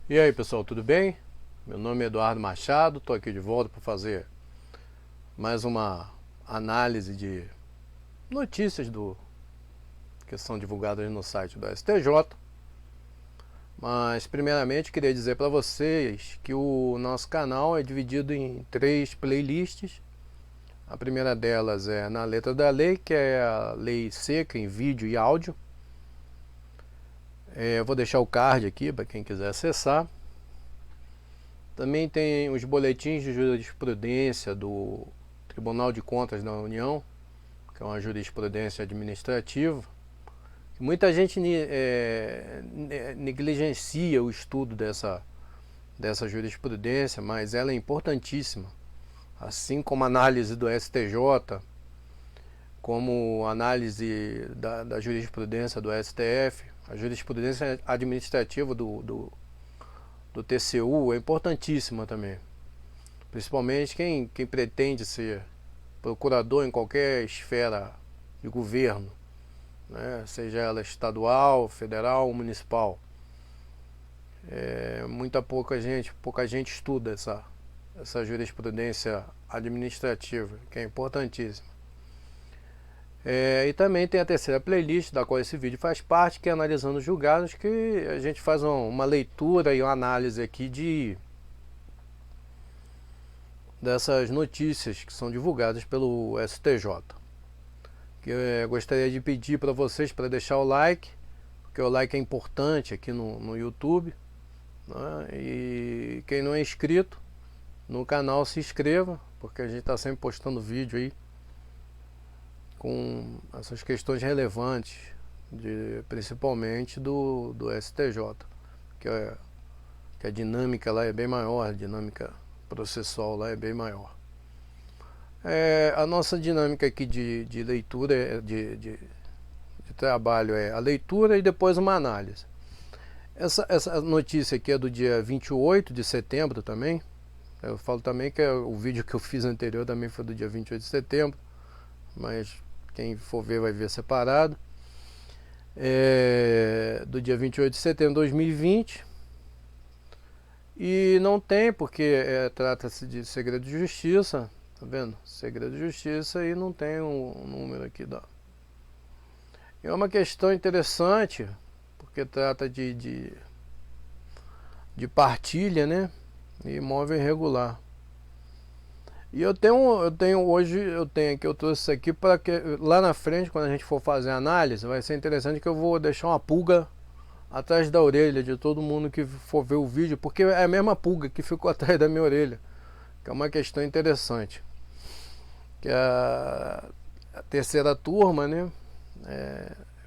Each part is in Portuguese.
E aí pessoal, tudo bem? Meu nome é Eduardo Machado, estou aqui de volta para fazer mais uma análise de notícias que são divulgadas no site do STJ. Mas primeiramente queria dizer para vocês que o nosso canal é dividido em 3 playlists. A primeira delas é Na Letra da Lei, que é a lei seca em vídeo e áudio. Eu vou deixar o card aqui para quem quiser acessar. Também tem os boletins de jurisprudência do Tribunal de Contas da União, que é uma jurisprudência administrativa. Muita gente negligencia o estudo dessa jurisprudência, mas ela é importantíssima. Assim como a análise do STJ, como análise da jurisprudência do STF, a jurisprudência administrativa do TCU é importantíssima também. Principalmente quem pretende ser procurador em qualquer esfera de governo, né? Seja ela estadual, federal ou municipal. Pouca gente estuda essa jurisprudência administrativa, que é importantíssima. E também tem a terceira playlist, da qual esse vídeo faz parte, que é Analisando os Julgados, que a gente faz uma leitura e uma análise aqui dessas notícias que são divulgadas pelo STJ. Que eu gostaria de pedir para vocês para deixar o like, porque o like é importante aqui no YouTube, né? E quem não é inscrito no canal, se inscreva, porque a gente está sempre postando vídeo aí com essas questões relevantes, principalmente do STJ, que a dinâmica lá é bem maior, a dinâmica processual lá é bem maior. A nossa dinâmica aqui de leitura, de trabalho, é a leitura e depois uma análise. Essa notícia aqui é do dia 28 de setembro também. Eu falo também que o vídeo que eu fiz anterior também foi do dia 28 de setembro, mas quem for ver vai ver separado. Do dia 28 de setembro de 2020. E não tem, porque trata-se de segredo de justiça, tá vendo? Segredo de justiça, e não tem um número aqui. É uma questão interessante, porque trata de partilha, né? E imóvel irregular. E eu trouxe isso aqui para que lá na frente, quando a gente for fazer a análise, vai ser interessante, que eu vou deixar uma pulga atrás da orelha de todo mundo que for ver o vídeo, porque é a mesma pulga que ficou atrás da minha orelha, que é uma questão interessante. Que a terceira turma, né,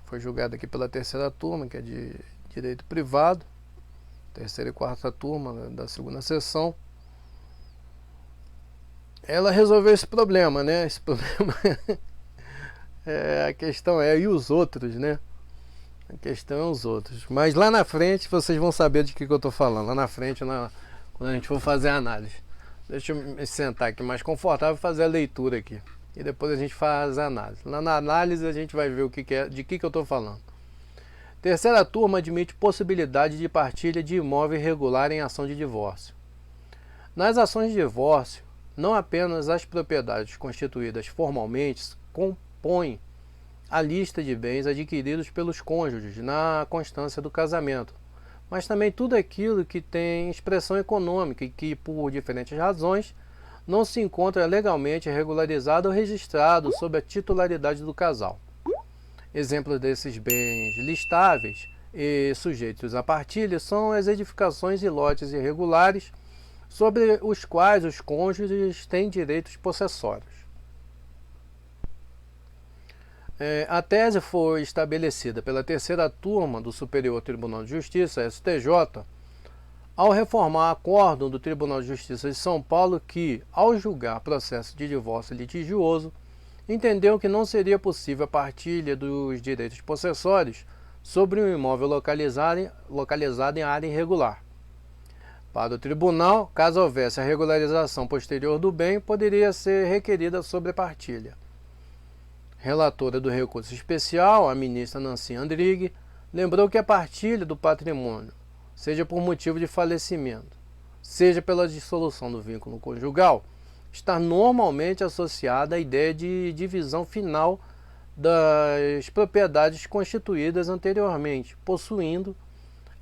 foi julgada aqui pela terceira turma, que é de direito privado, terceira e quarta turma da segunda sessão. Ela resolveu esse problema, né? Esse problema a questão e os outros, né? A questão é os outros. Mas lá na frente vocês vão saber de que eu estou falando. Lá na frente, quando a gente for fazer a análise. Deixa eu me sentar aqui mais confortável e fazer a leitura aqui. E depois a gente faz a análise. Lá na análise a gente vai ver de que eu estou falando. Terceira turma admite possibilidade de partilha de imóvel irregular em ação de divórcio. Nas ações de divórcio, não apenas as propriedades constituídas formalmente compõem a lista de bens adquiridos pelos cônjuges na constância do casamento, mas também tudo aquilo que tem expressão econômica e que, por diferentes razões, não se encontra legalmente regularizado ou registrado sob a titularidade do casal. Exemplos desses bens listáveis e sujeitos à partilha são as edificações e lotes irregulares sobre os quais os cônjuges têm direitos possessórios. A tese foi estabelecida pela terceira turma do Superior Tribunal de Justiça, STJ, ao reformar acórdão do Tribunal de Justiça de São Paulo que, ao julgar processo de divórcio litigioso, entendeu que não seria possível a partilha dos direitos possessórios sobre um imóvel localizado em área irregular. Para o tribunal, caso houvesse a regularização posterior do bem, poderia ser requerida sobrepartilha. Relatora do recurso especial, a ministra Nancy Andrighi, lembrou que a partilha do patrimônio seja por motivo de falecimento, seja pela dissolução do vínculo conjugal, está normalmente associada à ideia de divisão final das propriedades constituídas anteriormente, possuindo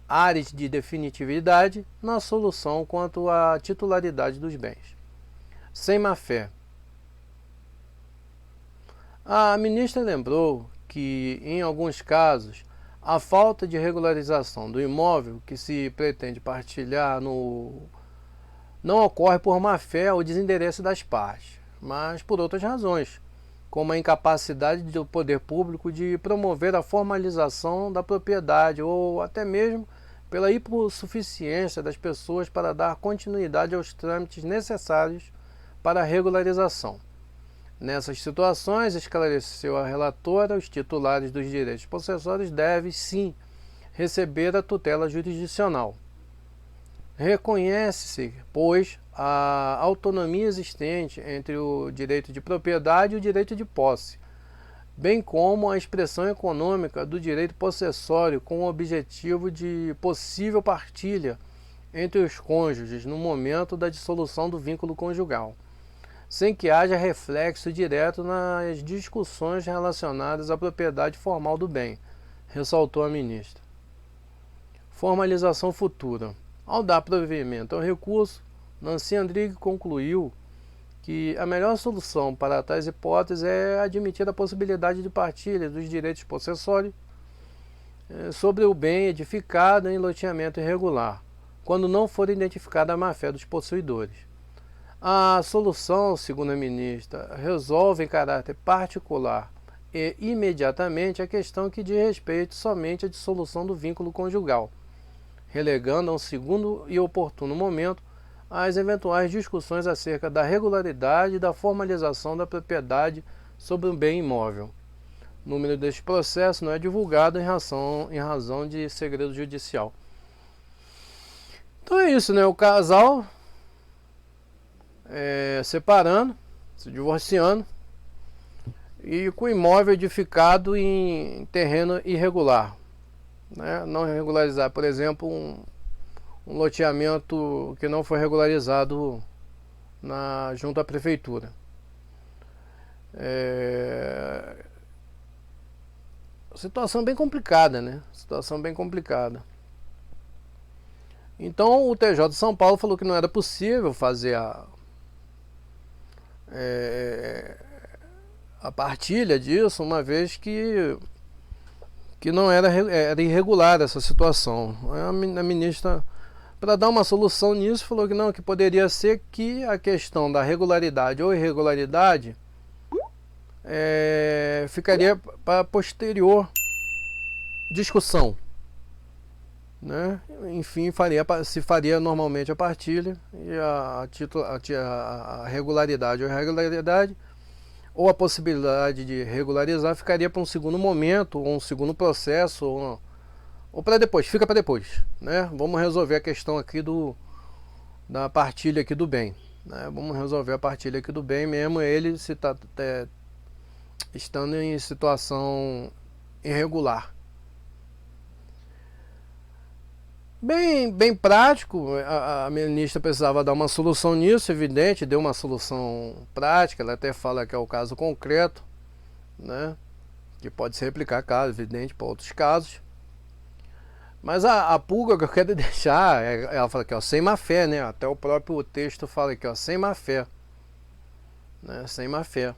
áreas de definitividade na solução quanto à titularidade dos bens. Sem má-fé. A ministra lembrou que, em alguns casos, a falta de regularização do imóvel que se pretende partilhar não ocorre por má-fé ou desinteresse das partes, mas por outras razões, como a incapacidade do poder público de promover a formalização da propriedade ou até mesmo pela hipossuficiência das pessoas para dar continuidade aos trâmites necessários para a regularização. Nessas situações, esclareceu a relatora, os titulares dos direitos possessórios devem, sim, receber a tutela jurisdicional. Reconhece-se, pois, a autonomia existente entre o direito de propriedade e o direito de posse, bem como a expressão econômica do direito possessório com o objetivo de possível partilha entre os cônjuges no momento da dissolução do vínculo conjugal, sem que haja reflexo direto nas discussões relacionadas à propriedade formal do bem, ressaltou a ministra. Formalização futura. Ao dar provimento ao recurso, Nancy Andrighi concluiu que a melhor solução para tais hipóteses é admitir a possibilidade de partilha dos direitos possessórios sobre o bem edificado em loteamento irregular, quando não for identificada a má-fé dos possuidores. A solução, segundo a ministra, resolve em caráter particular e imediatamente a questão que diz respeito somente à dissolução do vínculo conjugal, relegando a um segundo e oportuno momento as eventuais discussões acerca da regularidade e da formalização da propriedade sobre um bem imóvel. O número deste processo não é divulgado em razão de segredo judicial. Então é isso, né? O casal separando, se divorciando, e com o imóvel edificado em terreno irregular, né? Não regularizar, por exemplo, um loteamento que não foi regularizado junto à prefeitura. Situação bem complicada, né? Situação bem complicada. Então o TJ de São Paulo falou que não era possível fazer a partilha disso, uma vez que não era irregular essa situação. A ministra, para dar uma solução nisso, falou que não, que poderia ser que a questão da regularidade ou irregularidade ficaria para posterior discussão, né? Enfim, se faria normalmente a partilha e a regularidade ou irregularidade ou a possibilidade de regularizar ficaria para um segundo momento, ou um segundo processo, ou para depois, fica para depois, né? Vamos resolver a questão aqui da partilha aqui do bem, né? Vamos resolver a partilha aqui do bem, mesmo ele se estando em situação irregular. Bem prático, a ministra precisava dar uma solução nisso, evidente, deu uma solução prática, ela até fala que é o caso concreto, né? Que pode se replicar, caso evidente, para outros casos. Mas a pulga que eu quero deixar, ela fala que ó, sem má-fé, né? Até o próprio texto fala aqui, ó, sem má-fé, né? Sem má-fé.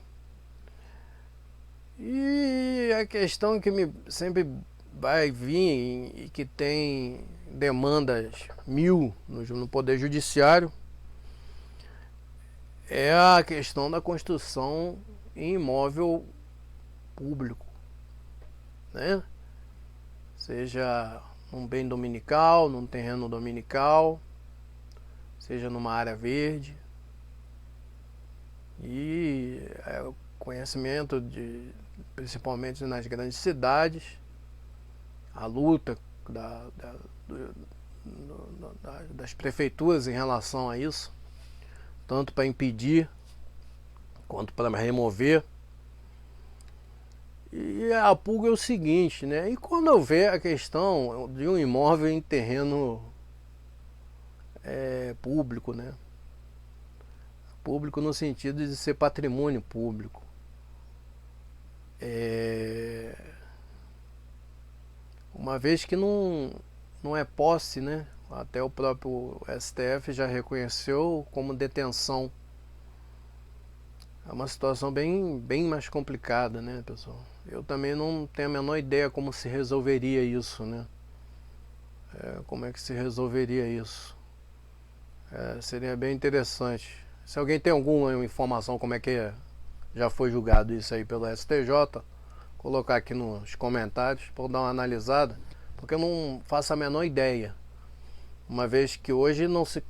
E a questão que sempre vai vir e que tem demandas no Poder Judiciário é a questão da construção em imóvel público, né? Seja num bem dominical, num terreno dominical, seja numa área verde. E o conhecimento principalmente nas grandes cidades, a luta das prefeituras em relação a isso, tanto para impedir quanto para remover. E a pulga é o seguinte, né? E quando houver a questão de um imóvel em terreno público, né? Público no sentido de ser patrimônio público. Uma vez que não é posse, né? Até o próprio STF já reconheceu como detenção. É uma situação bem mais complicada, né, pessoal? Eu também não tenho a menor ideia como se resolveria isso, né? Como é que se resolveria isso? Seria bem interessante. Se alguém tem alguma informação como é que já foi julgado isso aí pelo STJ, colocar aqui nos comentários para eu dar uma analisada, porque eu não faço a menor ideia. Uma vez que hoje não se...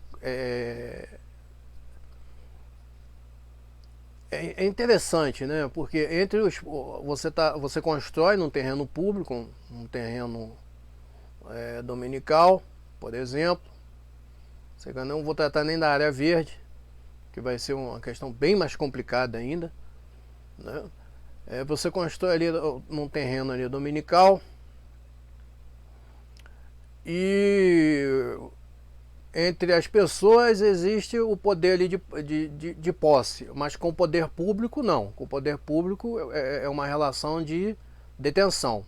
É interessante, né? Porque entre os... Você constrói num terreno público, um terreno dominical, por exemplo. Eu não vou tratar nem da área verde, que vai ser uma questão bem mais complicada ainda, né? Você constrói ali num terreno ali dominical e entre as pessoas existe o poder ali de posse, mas com o poder público não. Com o poder público é uma relação de detenção.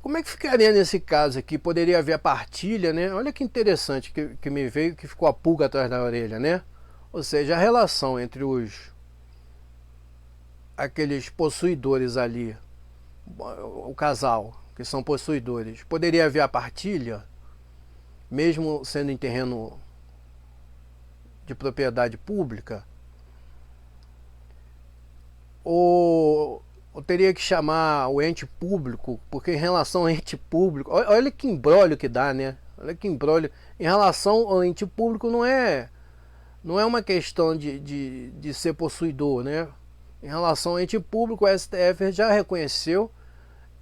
Como é que ficaria nesse caso aqui? Poderia haver a partilha, né? Olha que interessante que me veio, que ficou a pulga atrás da orelha, né? Ou seja, a relação entre aqueles possuidores ali, o casal, que são possuidores, poderia haver a partilha, mesmo sendo em terreno de propriedade pública? Ou teria que chamar o ente público? Porque em relação ao ente público, olha que imbróglio que dá, né? Olha que imbróglio. Em relação ao ente público não é uma questão de ser possuidor, né? Em relação ao ente público, o STF já reconheceu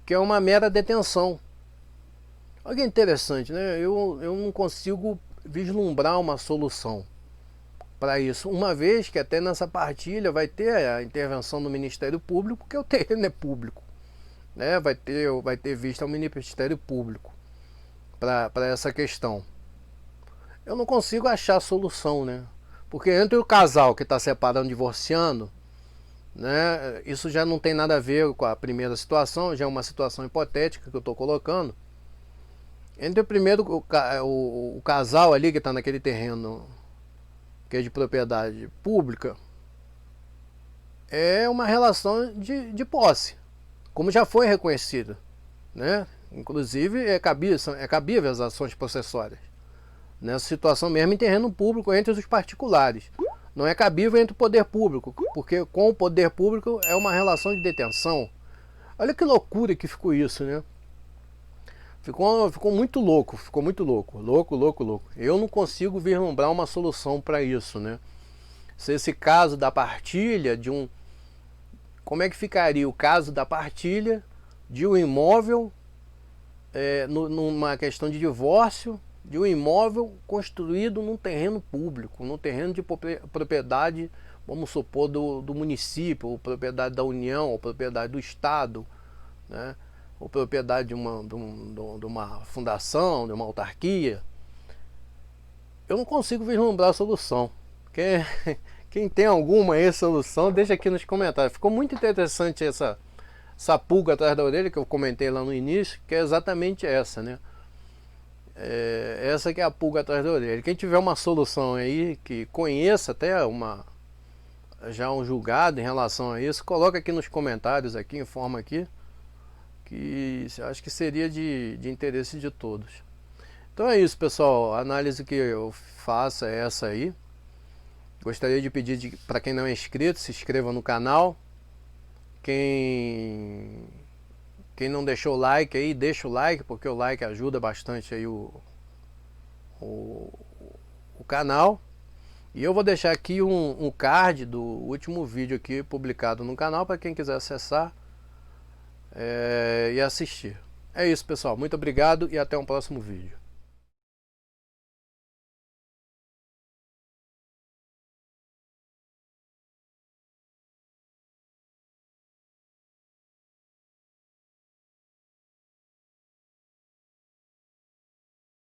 que é uma mera detenção. Olha que interessante, né? Eu não consigo vislumbrar uma solução para isso, uma vez que até nessa partilha vai ter a intervenção do Ministério Público, porque o terreno é público, né? Vai ter vista ao Ministério Público para essa questão. Eu não consigo achar solução, né? Porque entre o casal que está separando, divorciando, né, isso já não tem nada a ver com a primeira situação, já é uma situação hipotética que eu estou colocando. Entre o primeiro, o casal ali que está naquele terreno que é de propriedade pública, é uma relação de posse, como já foi reconhecido, né? Inclusive é cabível as ações possessórias nessa situação mesmo em terreno público entre os particulares. Não é cabível entre o poder público, porque com o poder público é uma relação de detenção. Olha que loucura que ficou isso, né? Ficou muito louco, louco. Eu não consigo vislumbrar uma solução para isso, né? Se esse caso da partilha como é que ficaria o caso da partilha de um imóvel numa questão de divórcio, de um imóvel construído num terreno público, num terreno de propriedade, vamos supor, do município, ou propriedade da União, ou propriedade do Estado, né? Ou propriedade de uma fundação, de uma autarquia. Eu não consigo vislumbrar a solução. Quem tem alguma aí solução, deixa aqui nos comentários. Ficou muito interessante essa pulga atrás da orelha que eu comentei lá no início, que é exatamente essa, né? Essa que é a pulga atrás da orelha. Quem tiver uma solução aí, que conheça até já um julgado em relação a isso, coloca aqui nos comentários, aqui, informa aqui, que acho que seria de interesse de todos. Então é isso, pessoal. A análise que eu faço é essa aí. Gostaria de pedir para quem não é inscrito, se inscreva no canal. Quem não deixou o like aí, deixa o like, porque o like ajuda bastante aí o canal. E eu vou deixar aqui um card do último vídeo aqui publicado no canal para quem quiser acessar e assistir. É isso, pessoal. Muito obrigado e até um próximo vídeo.